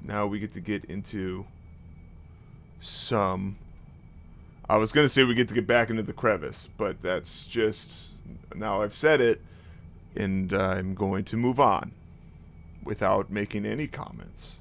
Now we get to get into some... I was going to say we get to get back into the crevice, but that's just... Now I've said it, and I'm going to move on without making any comments.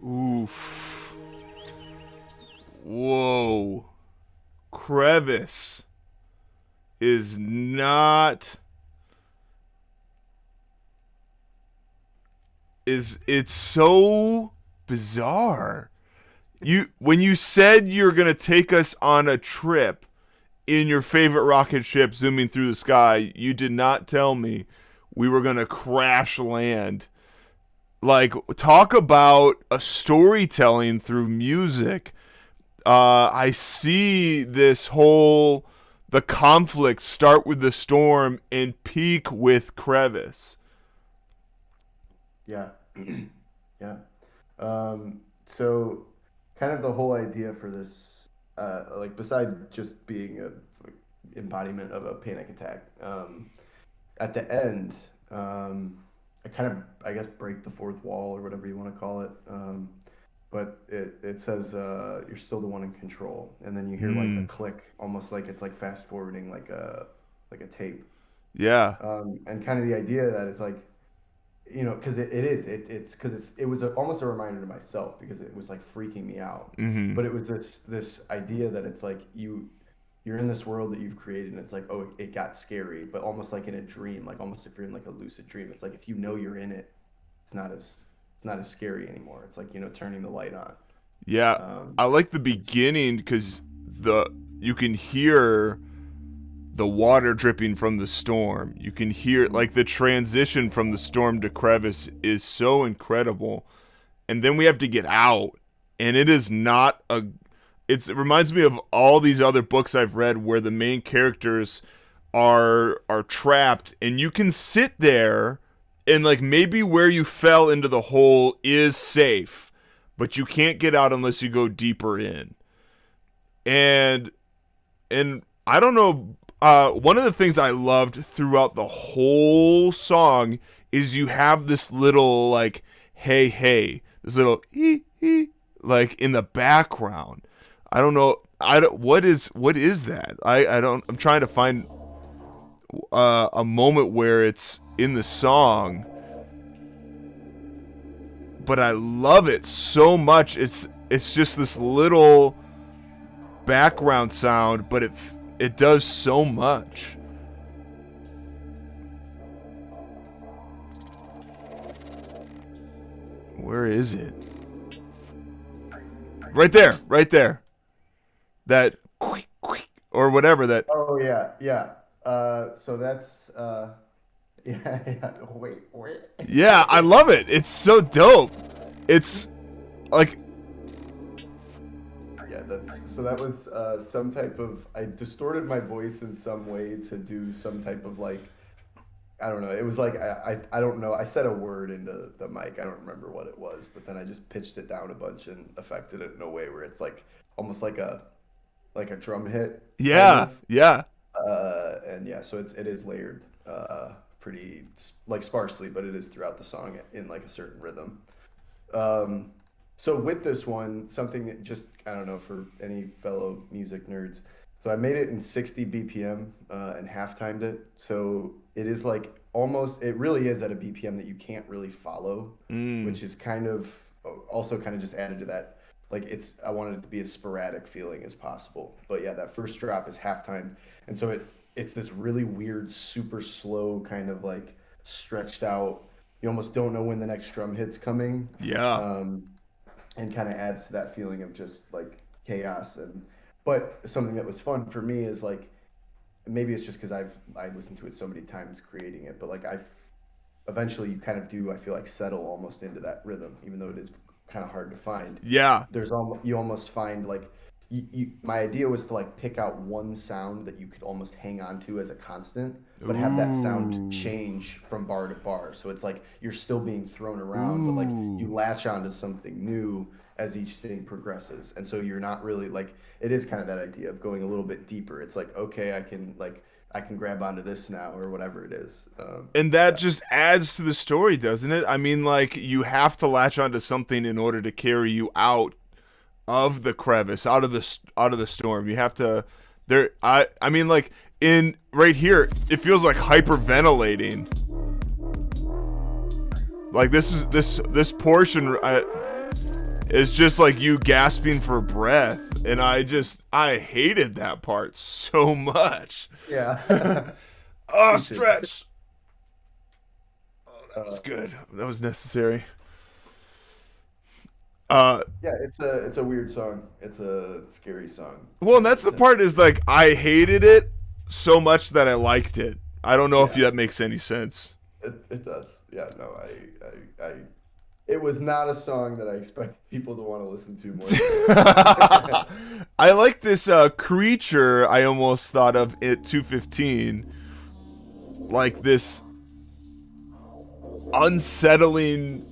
Oof. Whoa. Crevice is not is it's so bizarre. When you said you're gonna take us on a trip in your favorite rocket ship zooming through the sky, you did not tell me we were gonna crash land. Like, talk about a storytelling through music. I see the conflict start with the storm and peak with Crevice. Yeah. Yeah. So kind of the whole idea for this, like beside just being a embodiment of a panic attack, at the end, I kind of, I guess, break the fourth wall or whatever you want to call it. But it says you're still the one in control, and then you hear like a Mm. click, almost like it's like fast forwarding like a tape. Yeah. And kind of the idea that it's like, you know, because it's because it was almost a reminder to myself because it was like freaking me out. Mm-hmm. But it was this idea that it's like you're in this world that you've created, and it's like, oh, it got scary, but almost like in a dream, like almost if you're in like a lucid dream, it's like if you know you're in it, it's not as it's not as scary anymore. It's like, you know, turning the light on. Yeah. I like the beginning because you can hear the water dripping from the storm. You can hear like the transition from the storm to Crevice is so incredible. And then we have to get out, and it is not a it reminds me of all these other books I've read where the main characters are trapped, and you can sit there and like maybe where you fell into the hole is safe, but you can't get out unless you go deeper in. And I don't know. One of the things I loved throughout the whole song is you have this little like hey hey, this little hee hee like in the background. I don't know. What is that? I don't. I'm trying to find a moment where it's in the song, but I love it so much. It's just this little background sound, but it does so much. Where is it? Right there, right there. That or whatever that. Oh yeah, yeah. So that's yeah, yeah. Wait. Yeah, I love it. It's so dope. It's like Yeah, that's so that was some type of I distorted my voice in some way to do some type of like I don't know. It was like I don't know. I said a word into the mic. I don't remember what it was, but then I just pitched it down a bunch and affected it in a way where it's like almost like a drum hit kind yeah, of. yeah. And yeah, so it is layered pretty like sparsely, but it is throughout the song in like a certain rhythm. Um, so with this one, something that just I don't know for any fellow music nerds. So I made it in 60 BPM and half timed it. So it is like almost it really is at a BPM that you can't really follow, Mm. which is kind of also kind of just added to that. Like it's I wanted it to be as sporadic feeling as possible. But yeah, that first drop is half timed, and so it's this really weird, super slow kind of like stretched out. You almost don't know when the next drum hit's coming. Yeah. Um, and kind of adds to that feeling of just like chaos and but something that was fun for me is like maybe it's just because I listened to it so many times creating it but like I eventually you kind of do I feel like settle almost into that rhythm even though it is kind of hard to find Yeah. there's almost you almost find like my idea was to like pick out one sound that you could almost hang on to as a constant but have that sound Ooh. change from bar to bar so it's like you're still being thrown around but like you Ooh. latch onto something new as each thing progresses and so you're not really like it is kind of that idea of going a little bit deeper it's like okay I can grab onto this now or whatever it is And that yeah just adds to the story, doesn't it? I mean, like you have to latch onto something in order to carry you out of the crevice, out of the storm. You have to there I mean like in right here, it feels like hyperventilating. Like this portion is just like you gasping for breath, and I hated that part so much. yeah Oh, me too stretch. That was uh, good. That was necessary. Yeah, it's a weird song. It's a scary song. Well, and that's the part is like I hated it so much that I liked it. I don't know if Yeah, that makes any sense. it does. Yeah, no, I it was not a song that I expected people to want to listen to more than this. I like this creature I almost thought of at 215, like this unsettling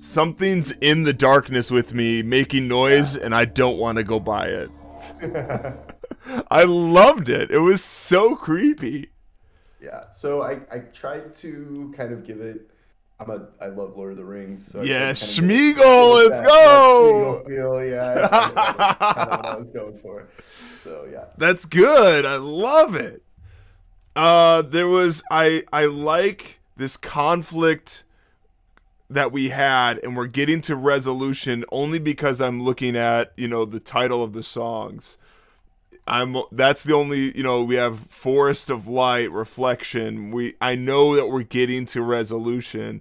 something's in the darkness with me making Yeah. noise and I don't want to go by it. I loved it. It was so creepy. Yeah. So I tried to kind of give it. I love Lord of the Rings, so I tried Yeah, to kind of give Schmeagol, it let's that Smeagol go. feel. Yeah, that's kind of what I was going for. So yeah. That's good. I love it. There was I like this conflict that we had, and we're getting to resolution only because I'm looking at the title of the songs. That's the only we have Forest of Light, Reflection. I know that we're getting to resolution,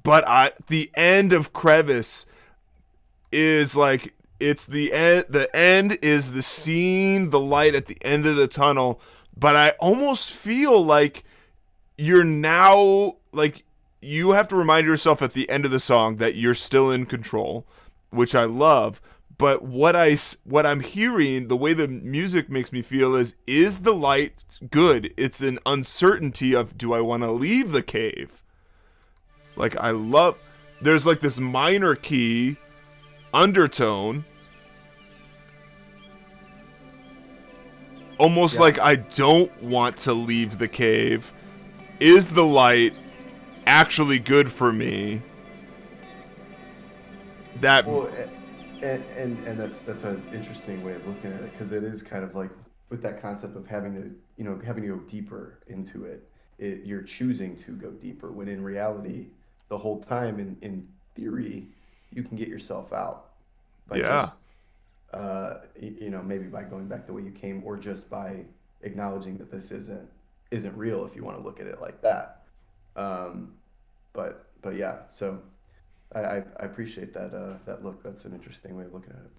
but the end of Crevice is like it's the end. The end is the seeing the light at the end of the tunnel. But I almost feel like you're now like you have to remind yourself at the end of the song that you're still in control, which I love. But what I'm hearing, the way the music makes me feel is the light good? It's an uncertainty of do I want to leave the cave? Like I love there's like this minor key undertone, almost Yeah. like I don't want to leave the cave. Is the light actually good for me? That Well, and that's an interesting way of looking at it because it is kind of like with that concept of having to having to go deeper into it. You're choosing to go deeper when in reality, the whole time in theory, you can get yourself out by yeah. just maybe by going back the way you came or just by acknowledging that this isn't real if you want to look at it like that. Um, but yeah, so I appreciate that look. That's an interesting way of looking at it.